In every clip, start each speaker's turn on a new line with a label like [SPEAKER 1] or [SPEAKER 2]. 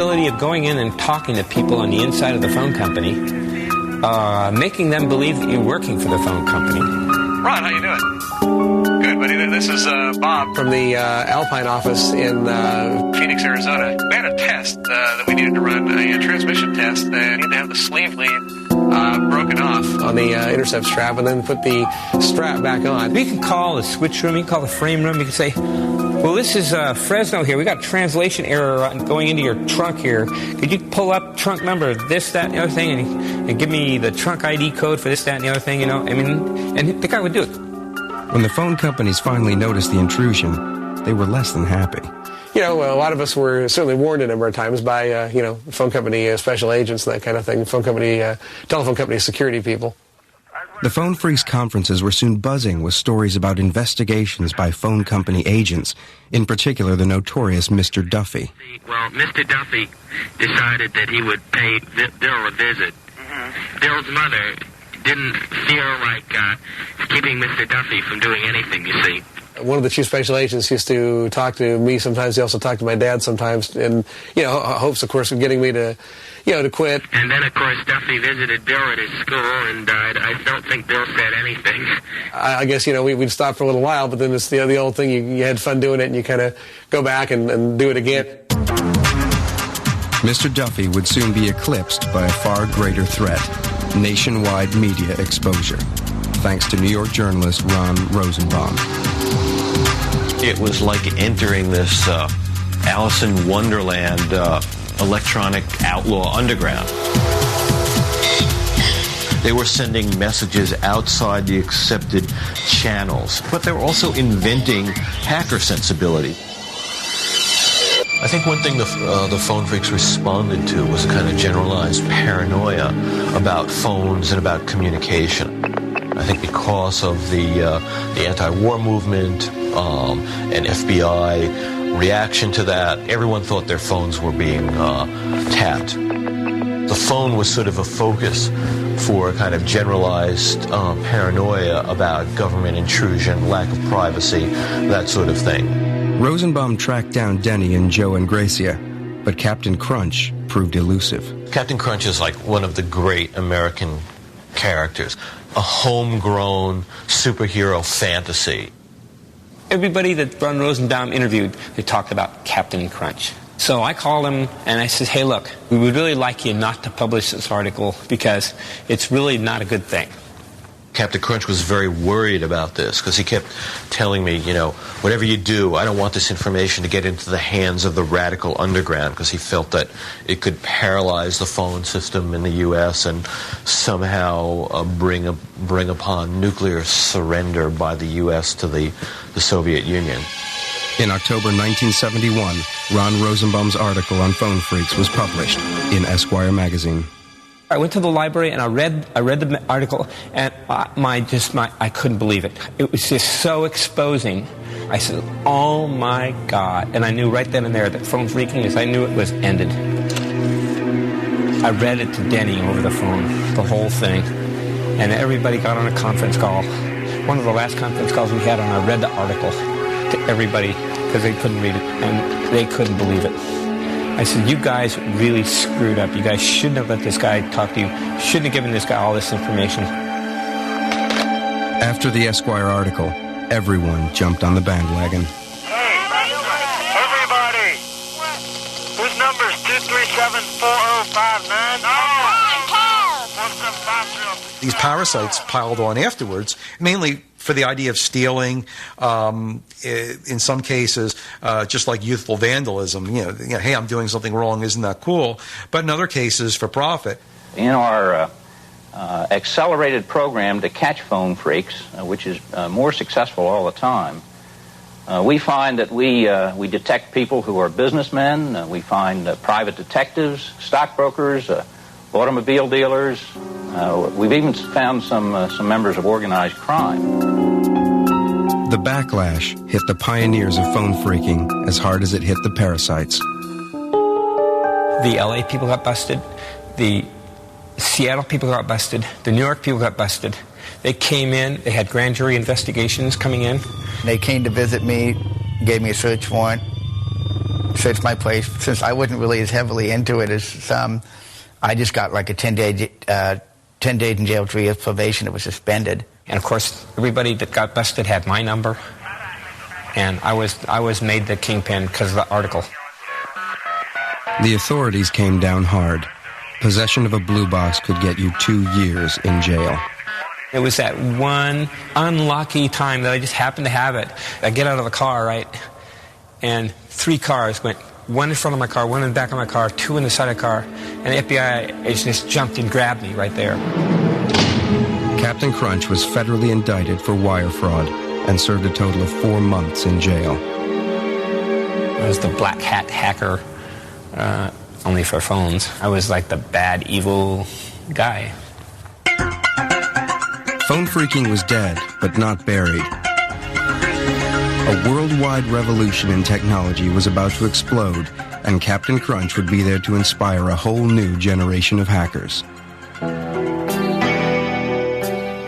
[SPEAKER 1] Of going in and talking to people on the inside of the phone company, making them believe that you're working for the phone company.
[SPEAKER 2] Ron, how you doing? Good, buddy. This is Bob from the Alpine office in Phoenix, Arizona. We had a test that we needed to run, a transmission test. They need to have the sleeve lead broken off on the intercept strap and then put the strap back on.
[SPEAKER 1] You can call the switch room, you can call the frame room, you can say, well, this is Fresno here. We got a translation error going into your trunk here. Could you pull up trunk number this, that, and the other thing, and give me the trunk ID code for this, that, and the other thing, you know? I mean, and the guy would do it.
[SPEAKER 3] When the phone companies finally noticed the intrusion, they were less than happy.
[SPEAKER 2] You know, a lot of us were certainly warned a number of times by, phone company special agents and that kind of thing, telephone company security people.
[SPEAKER 3] The Phone Freaks conferences were soon buzzing with stories about investigations by phone company agents, in particular the notorious Mr. Duffy.
[SPEAKER 4] Well, Mr. Duffy decided that he would pay Bill a visit. Bill's mother didn't feel like keeping Mr. Duffy from doing anything, you see.
[SPEAKER 2] One of the chief special agents used to talk to me sometimes. He also talked to my dad sometimes, and hopes, of course, of getting me to quit.
[SPEAKER 4] And then, of course, Duffy visited Bill at his school, and I don't think Bill said anything.
[SPEAKER 2] I guess we'd stop for a little while, but then it's the old thing. You had fun doing it, and you kind of go back and do it again.
[SPEAKER 3] Mr. Duffy would soon be eclipsed by a far greater threat: nationwide media exposure, thanks to New York journalist Ron Rosenbaum.
[SPEAKER 5] It was like entering this Alice in Wonderland electronic outlaw underground. They were sending messages outside the accepted channels, but they were also inventing hacker sensibility. I think one thing the Phone Freaks responded to was a kind of generalized paranoia about phones and about communication. I think because of the anti-war movement and FBI reaction to that, everyone thought their phones were being tapped. The phone was sort of a focus for a kind of generalized paranoia about government intrusion, lack of privacy, that sort of thing.
[SPEAKER 3] Rosenbaum tracked down Denny and Joe and Gracia, but Captain Crunch proved elusive.
[SPEAKER 5] Captain Crunch is like one of the great American characters, a homegrown superhero fantasy.
[SPEAKER 1] Everybody that Ron Rosenbaum interviewed, they talked about Captain Crunch. So I called him and I said, hey, look, we would really like you not to publish this article because it's really not a good thing.
[SPEAKER 5] Captain Crunch was very worried about this because he kept telling me, whatever you do, I don't want this information to get into the hands of the radical underground, because he felt that it could paralyze the phone system in the U.S. and somehow bring upon nuclear surrender by the U.S. to the Soviet Union.
[SPEAKER 3] In October 1971, Ron Rosenbaum's article on Phone Freaks was published in Esquire magazine.
[SPEAKER 1] I went to the library and I read the article, and I couldn't believe it. It was just so exposing. I said, oh my God. And I knew right then and there that phone freaking I knew it was ended. I read it to Denny over the phone, the whole thing. And everybody got on a conference call. One of the last conference calls we had on, I read the article to everybody because they couldn't read it and they couldn't believe it. I said, you guys really screwed up. You guys shouldn't have let this guy talk to you. Shouldn't have given this guy all this information.
[SPEAKER 3] After the Esquire article, everyone jumped on the bandwagon.
[SPEAKER 6] Hey, everybody! Whose number is 237-4059?
[SPEAKER 7] These parasites piled on afterwards, mainly for the idea of stealing, in some cases, just like youthful vandalism. Hey, I'm doing something wrong, isn't that cool? But in other cases, for profit.
[SPEAKER 8] In our accelerated program to catch phone freaks, which is more successful all the time, we find that we detect people who are businessmen. We find private detectives, stockbrokers, automobile dealers. We've even found some members of organized crime.
[SPEAKER 3] The backlash hit the pioneers of phone freaking as hard as it hit the parasites.
[SPEAKER 1] The LA people got busted. The Seattle people got busted. The New York people got busted. They came in. They had grand jury investigations coming in.
[SPEAKER 9] They came to visit me, gave me a search warrant, search my place, since I wasn't really as heavily into it as some, I just got like a 10 days in jail, 3 years probation. It was suspended.
[SPEAKER 1] And of course, everybody that got busted had my number, and I was made the kingpin because of the article.
[SPEAKER 3] The authorities came down hard. Possession of a blue box could get you 2 years in jail.
[SPEAKER 1] It was that one unlucky time that I just happened to have it. I get out of the car, right, and 3 cars went, one in front of my car, one in the back of my car, 2 in the side of the car, and the FBI agent just jumped and grabbed me right there.
[SPEAKER 3] Captain Crunch was federally indicted for wire fraud and served a total of 4 months in jail.
[SPEAKER 1] I was the black hat hacker, only for phones. I was like the bad, evil guy.
[SPEAKER 3] Phone phreaking was dead, but not buried. A worldwide revolution in technology was about to explode, and Captain Crunch would be there to inspire a whole new generation of hackers.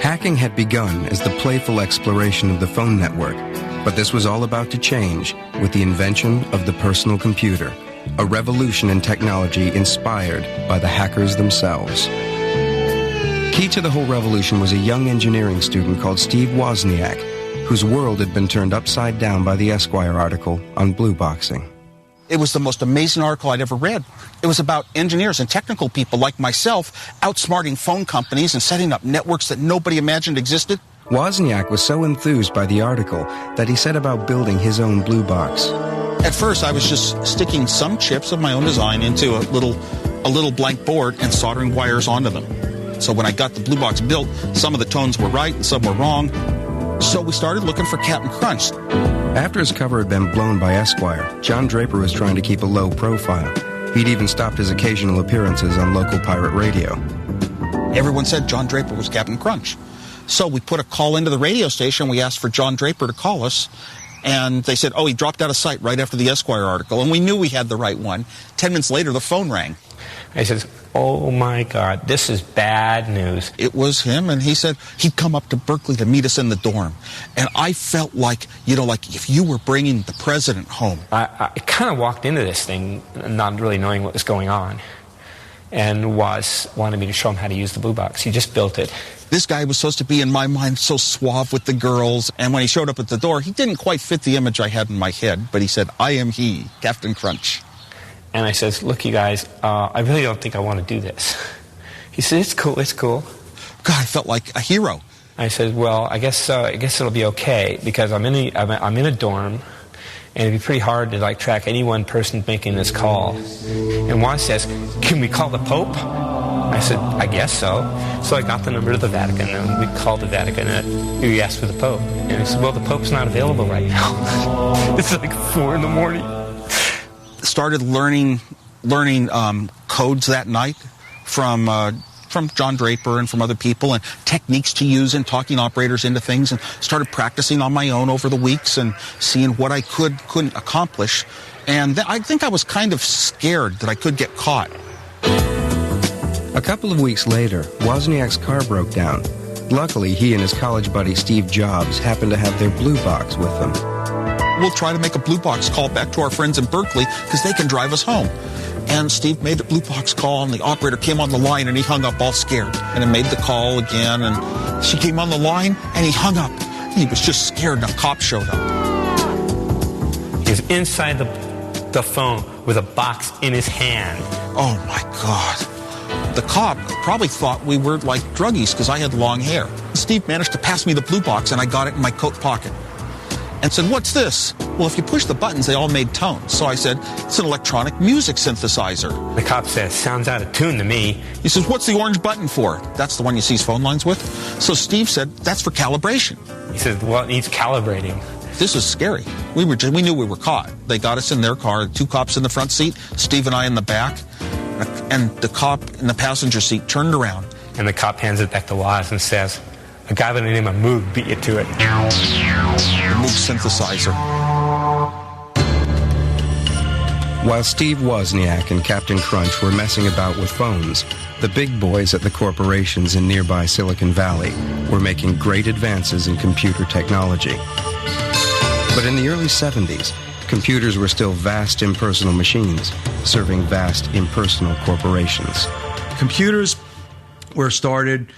[SPEAKER 3] Hacking had begun as the playful exploration of the phone network, but this was all about to change with the invention of the personal computer, a revolution in technology inspired by the hackers themselves. Key to the whole revolution was a young engineering student called Steve Wozniak, whose world had been turned upside down by the Esquire article on blue boxing.
[SPEAKER 10] It was the most amazing article I'd ever read. It was about engineers and technical people like myself outsmarting phone companies and setting up networks that nobody imagined existed.
[SPEAKER 3] Wozniak was so enthused by the article that he set about building his own blue box.
[SPEAKER 10] At first, I was just sticking some chips of my own design into a little blank board and soldering wires onto them. So when I got the blue box built, some of the tones were right and some were wrong. So we started looking for Captain Crunch.
[SPEAKER 3] After his cover had been blown by Esquire, John Draper was trying to keep a low profile. He'd even stopped his occasional appearances on local pirate radio.
[SPEAKER 10] Everyone said John Draper was Captain Crunch. So we put a call into the radio station. We asked for John Draper to call us. And they said, oh, he dropped out of sight right after the Esquire article. And we knew we had the right one. 10 minutes later, the phone rang.
[SPEAKER 1] I said, oh, my God, this is bad news.
[SPEAKER 10] It was him, and he said he'd come up to Berkeley to meet us in the dorm. And I felt like, like if you were bringing the president home.
[SPEAKER 1] I kind of walked into this thing not really knowing what was going on. And wanted me to show him how to use the blue box. He just built it.
[SPEAKER 10] This guy was supposed to be, in my mind, so suave with the girls. And when he showed up at the door, he didn't quite fit the image I had in my head. But he said, I am he, Captain Crunch.
[SPEAKER 1] And I says, look, you guys, I really don't think I want to do this. He said, it's cool, it's cool.
[SPEAKER 10] God, I felt like a hero.
[SPEAKER 1] I said, well, I guess it'll be okay, because I'm in a dorm, and it'd be pretty hard to track any one person making this call. And Juan says, can we call the Pope? I said, I guess so. So I got the number to the Vatican, and we called the Vatican, and we asked for the Pope. And he said, well, the Pope's not available right now. It's like 4 in the morning.
[SPEAKER 10] Started learning codes that night from John Draper and from other people, and techniques to use in talking operators into things, and started practicing on my own over the weeks and seeing what I couldn't accomplish. And I think I was kind of scared that I could get caught.
[SPEAKER 3] A couple of weeks later, Wozniak's car broke down. Luckily, he and his college buddy Steve Jobs happened to have their blue box with them.
[SPEAKER 10] We'll try to make a blue box call back to our friends in Berkeley because they can drive us home. And Steve made a blue box call, and the operator came on the line, and he hung up all scared. And I made the call again, and she came on the line, and he hung up. He was just scared, and a cop showed up.
[SPEAKER 1] He was inside the phone with a box in his hand.
[SPEAKER 10] Oh, my God. The cop probably thought we were like druggies because I had long hair. Steve managed to pass me the blue box, and I got it in my coat pocket. And said, what's this? Well, if you push the buttons, they all made tones. So I said, it's an electronic music synthesizer.
[SPEAKER 1] The cop says, sounds out of tune to me.
[SPEAKER 10] He says, what's the orange button for? That's the one you see phone lines with. So Steve said, that's for calibration.
[SPEAKER 1] He said, well, it needs calibrating.
[SPEAKER 10] This is scary. We knew we were caught. They got us in their car, 2 cops in the front seat, Steve and I in the back, and the cop in the passenger seat turned around.
[SPEAKER 1] And the cop hands it back to Woz and says, a guy by the name of Moog beat you to it.
[SPEAKER 10] The Moog synthesizer.
[SPEAKER 3] While Steve Wozniak and Captain Crunch were messing about with phones, the big boys at the corporations in nearby Silicon Valley were making great advances in computer technology. But in the early 70s, computers were still vast impersonal machines, serving vast impersonal corporations.
[SPEAKER 7] Computers were started,